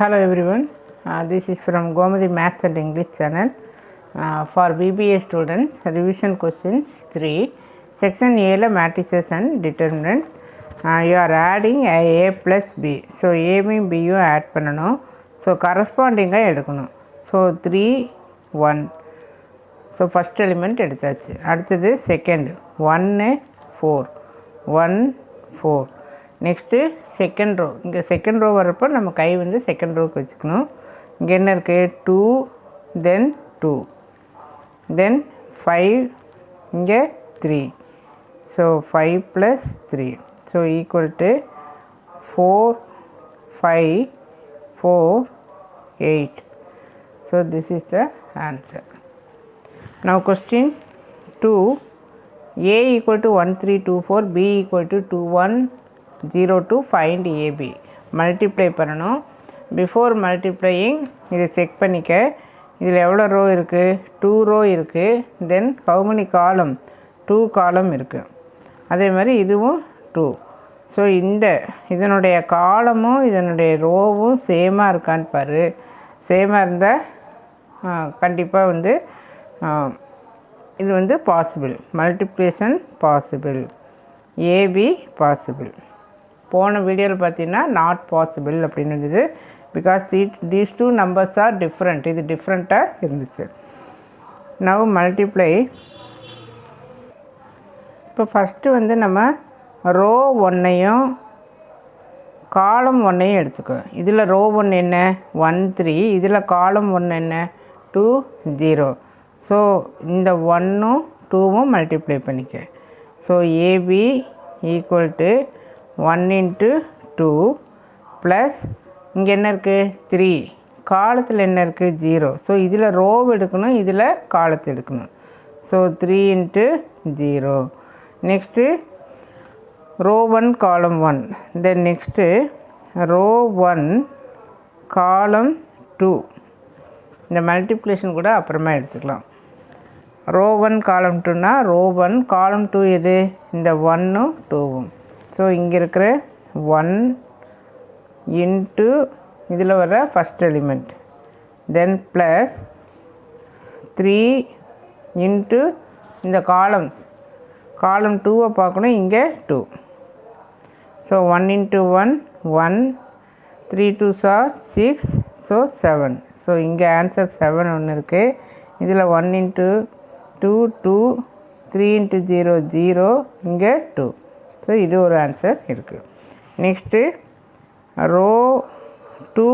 Hello everyone, this is from Gomadi Maths and English channel for BBA students. Revision questions 3, section A matrices and determinants. You are adding A plus B. So A and B you add பண்ணனும். So corresponding எடுக்கணும். So 3 1. So first element எடுத்தாச்சு. அடுத்தது second 1 4 1 4. Next second row. இங்கே second row வரப்போ நம்ம கை வந்து second ரோக்கு வச்சுக்கணும். இங்கே என்ன இருக்குது 2 தென் 2 தென் 5 இங்கே 3. So 5 + 3 so equal to 4 5 4 8. So this is the answer. Now question 2, A = 1 3 2 4, B = 2 1 0 to find AB. Multiply பண்ணணும். பிஃபோர் மல்டிப்ளையிங் இதை செக் பண்ணிக்க. இதில் எவ்வளோ ரோ இருக்குது? 2 ரோ இருக்குது. தென் ஹவு many காலம்? 2 காலம் இருக்குது. அதே மாதிரி இதுவும் 2. ஸோ இதனுடைய காலமும் இதனுடைய ரோவும் சேமாக இருக்கான்னு பாரு. சேமாக இருந்தால் கண்டிப்பாக வந்து இது வந்து possible. Multiplication possible, AB possible. போன வீடியோவில் பார்த்தீங்கன்னா நாட் பாசிபிள் அப்படின்னு இருந்தது. Because these two numbers are different. இது டிஃப்ரெண்ட்டாக இருந்துச்சு. Now multiply. இப்போ ஃபஸ்ட்டு வந்து நம்ம ரோ 1ஐயும் காலம் 1ஐயும் எடுத்துக்கோ. இதில் ரோ 1 என்ன 1 3, இதில் காலம் 1 என்ன 2 0. ஸோ இந்த 1ம் 2வும் மல்டிப்ளை பண்ணிக்க. So AB equal to 1 × 2 plus இங்கே என்ன இருக்குது 3, காலத்தில் என்ன இருக்குது 0. ஸோ இதில் ரோவ் எடுக்கணும், இதில் காலத்தை எடுக்கணும். ஸோ 3 × 0. நெக்ஸ்ட்டு ரோ 1 காலம் 1. தென் நெக்ஸ்ட்டு ரோ 1 காலம் 2. இந்த மல்டிப்ளிகேஷன் கூட அப்புறமா எடுத்துக்கலாம். ரோ 1 காலம் 2னா ரோ 1 காலம் 2 எது? இந்த 1ம் 2வும். ஸோ இங்கே இருக்கிற 1 இன்ட்டு இதில் வர ஃபஸ்ட் எலிமெண்ட், தென் ப்ளஸ் 3 இன்ட்டு இந்த காலம் 2வை பார்க்கணும், இங்கே 2. So 1 × 1 1, 3 2s are 6, so 7. So இங்கே ஆன்சர் 7 ஒன்று இருக்குது. இதில் 1 × 2 2, 3 × 0 0, இங்கே 2. ஸோ இது ஒரு ஆன்சர் இருக்குது. நெக்ஸ்ட்டு ரோ 2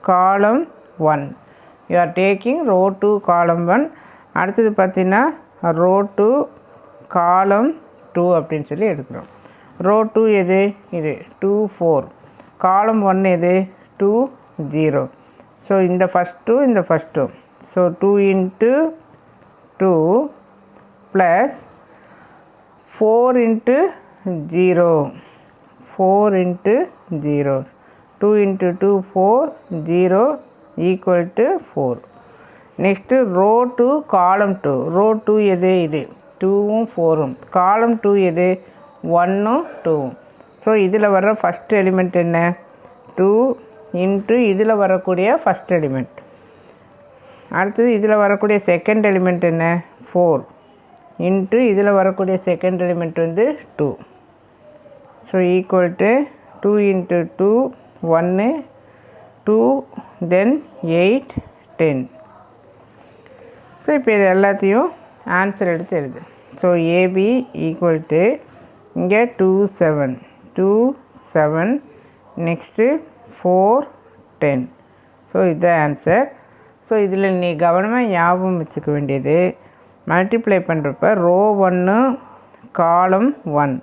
காலம் 1. யூ ஆர் டேக்கிங் ரோ 2 காலம் 1. அடுத்தது பார்த்திங்கன்னா ரோ 2 காலம் 2 அப்படின்னு சொல்லி எடுக்கிறோம். ரோ 2 எது? இது 2 4. காலம் 1 எது? 2 0. ஸோ இந்த ஃபஸ்ட்டு இந்த first. So 2 × 2 plus 4 × 0 4 × 0. 2 × 2 4, 0 equal to 4. Next row 2 காலம் 2. ரோ 2 எது? இது 2வும் 4ம். காலம் 2 எது? 1ம் 2ம். ஸோ இதில் வர்ற ஃபஸ்ட் எலிமெண்ட் என்ன 2 இன்ட்டு இதில் வரக்கூடிய ஃபஸ்ட் எலிமெண்ட். அடுத்தது இதில் வரக்கூடிய செகண்ட் எலிமெண்ட் என்ன 4 இன்ட்டு இதில் வரக்கூடிய செகண்ட் எலிமெண்ட் வந்து 2. So equal to 2 × 2 1 2, then 8 10. So இப்போ இது எல்லாத்தையும் ஆன்சர் எடுத்து எழுது. ஸோ ஏபி ஈக்குவல் டு இங்கே 2 7 2 7, நெக்ஸ்ட்டு 4 10. ஸோ இதுதான் ஆன்சர். ஸோ இதில் நீ கவனமாக ஞாபகம் வச்சுக்க வேண்டியது, மல்டிப்ளை பண்ணுறப்ப ரோ 1 காலம் 1,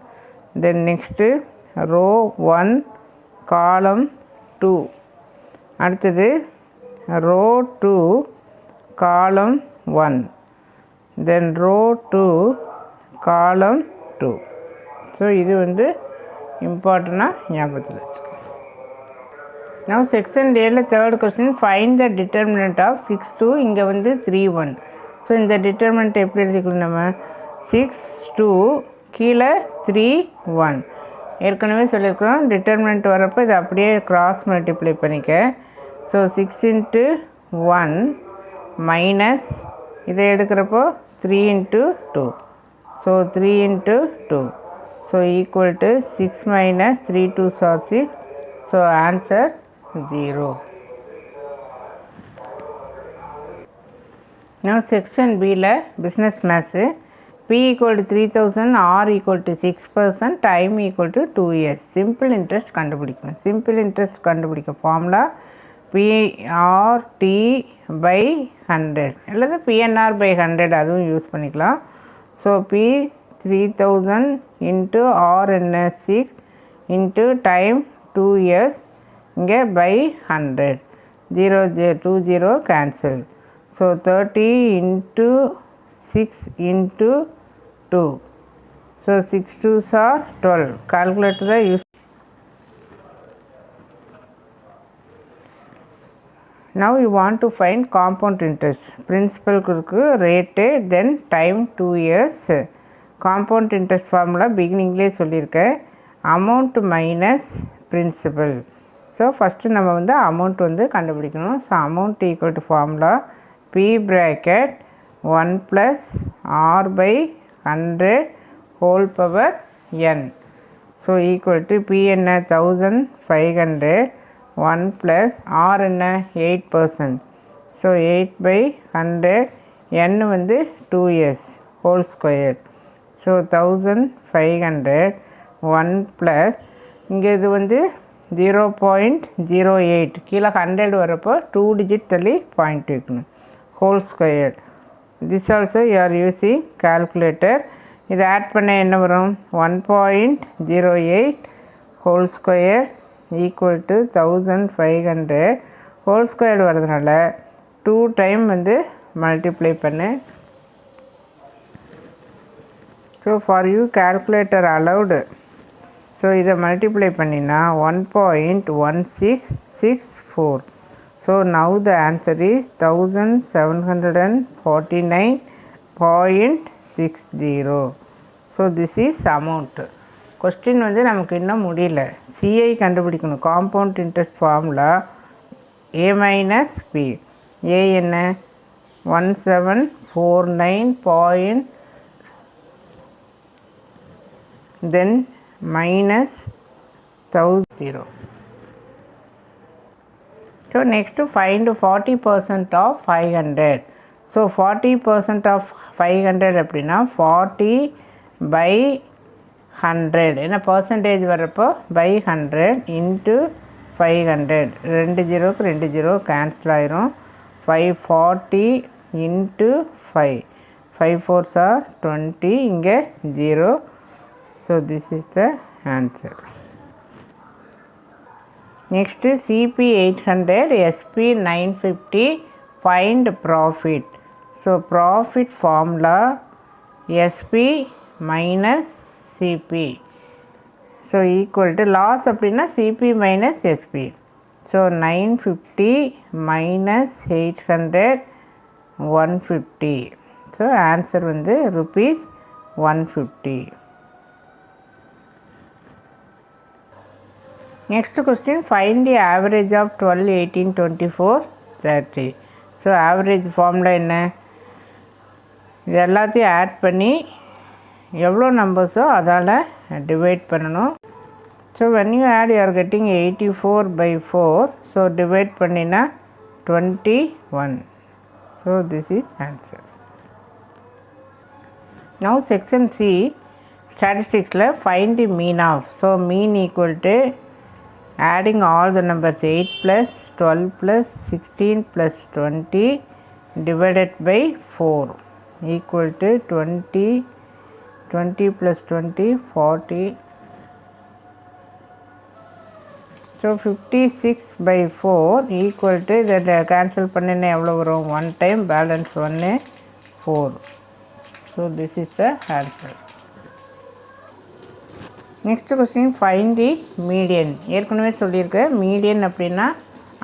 தென் நெக்ஸ்ட்டு ரோ 1 காலம் 2, அடுத்தது ரோ 2 காலம் 1, தென் ரோ 2 காலம் 2. ஸோ இது வந்து இம்பார்ட்டண்ட்டாக ஞாபகத்தில் வச்சுக்கோங்க. Now section A third question, find the determinant of 6 2. இங்கே வந்து 3 1. ஸோ இந்த டிட்டர்மினண்ட் எப்படி எழுதிக்கணும்? நம்ம 6 2 கீழே 3 1. ஏற்கனவே சொல்லியிருக்கிறோம், டிட்டர்மினண்ட் வரப்போ இதை அப்படியே கிராஸ் மல்டிப்ளை பண்ணிக்க. ஸோ 6 into 1 மைனஸ் இதை எடுக்கிறப்போ 3 into 2. So 3 into 2. So equal to 6 minus 3 2s are 6. So answer 0. Now section Bல business maths. P equal to 3000, R equal to 6%, time equal to 2 years. Simple interest கண்டுபிடிக்கணும். Simple interest கண்டுபிடிக்க formula PRT by 100 அல்லது PNR by 100 அதுவும் use பண்ணிக்கலாம். So P 3000 into R என்ன 6 into time 2 years இங்கே by 100. 0 2 0 cancel. So 30 into 6 into 2. So 6 2s are 12. Calculator use. Now you want to find compound interest. Principal rate then time 2 years. Compound interest formula beginning le sollirken. Amount minus principal. So first நம்ம வந்து amount வந்து கண்டுபிடிக்கணும். So amount equal to formula P bracket 1 plus R by 100 whole power n. So equal to P என்ன 1500 1 plus R என்ன 8%. So 8 by 100 n வந்து 2 years whole square. So 1500 1 plus இங்கே இது வந்து 0.08 கீழே 100 வரப்போ 2 digit தள்ளி பாயிண்ட் வைக்கணும் whole square. This also you are using calculator. இது ஆட் பண்ண என்ன வரும் 1.08 whole square equal to 1500 whole square வரதுனால 2 time வந்து multiply பண்ணு. So for you calculator allowed. So இதை multiply பண்ணினா 1.1664. So now the answer is 1749.60. So this is amount. Question வந்து நமக்கு இன்னும் முடியல. CI கண்டுபிடிக்கணும். Compound interest formula A minus P. A என்ன 1749. Then minus 1000. So next find 40% of 500. So 40% of 500 அப்படின்னா 40 by 100 என்ன percentage வரப்போ by 100 into 500 2 0க்கு 2 0 cancel ஆயிரும் 540 into 5 5 4s are 20 இங்கே 0. So this is the answer. Next CP 800 SP 950 find profit. So profit formula SP minus CP. So equal to loss அப்படின்னா CP minus SP. So 950 minus 800 150. So answer வந்து rupees 150. Next question, find the average of 12, 18, 24, 30. So average formula என்ன இது எல்லாத்தையும் add பண்ணி எவ்வளோ நம்பர்ஸோ அதால் divide பண்ணணும். So when you add you are getting 84 by 4. So divide பண்ணினா 21. So this is answer. Now section C statisticsல find the mean of. So mean equal to adding all the numbers 8 plus 12 plus 16 plus 20 divided by 4 equal to 20 20 plus 20 40. So 56 by 4 equal to that cancel பண்ணினா எவ்வளோ வரும் 1 time balance 1 4. So this is the answer. Next question, find the median. ஏற்கனவே சொல்லியிருக்கேன் median அப்படின்னா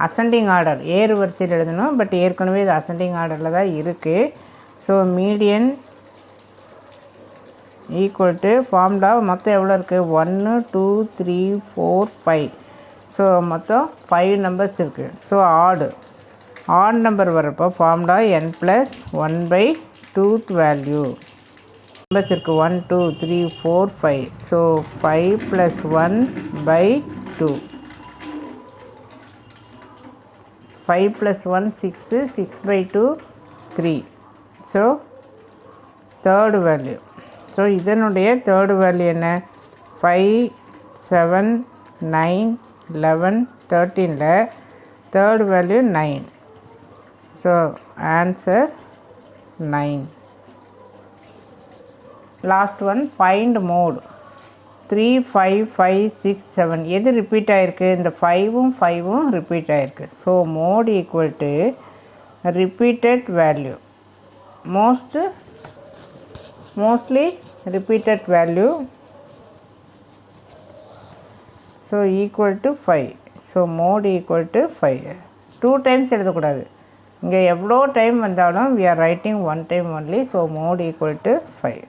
ascending order ஏறு வரிசையில் எழுதணும். But ஏற்கனவே இது அசெண்டிங் ஆர்டரில் தான் இருக்குது. So median equal to formula மொத்தம் எவ்வளோ இருக்குது 1 2 3 4 5 ஸோ மொத்தம் 5 நம்பர்ஸ் இருக்குது. ஸோ ஆட் நம்பர் வரப்போ ஃபார்முலா n+1/2th வேல்யூ. நம்பர்ஸ் இருக்குது 1 2 3 4 5. So 5 + 1/2. 5 + 1 6, 6/2 3. So third value. So இதனுடைய தேர்டு வேல்யூ என்ன? 5 7 9 11 13ல் third value 9. So answer 9. Last one find mode. 3 5 5 6 7 எது ரிப்பீட் ஆகிருக்கு? இந்த 5ம் 5ம் ரிப்பீட் ஆகிருக்கு. So mode equal to repeated value, mostly repeated value. So equal to 5. So mode equal to 5. 2 times எழுதக்கூடாது. இங்கே எவ்வளோ டைம் வந்தாலும் we are writing 1 time only. So mode equal to 5.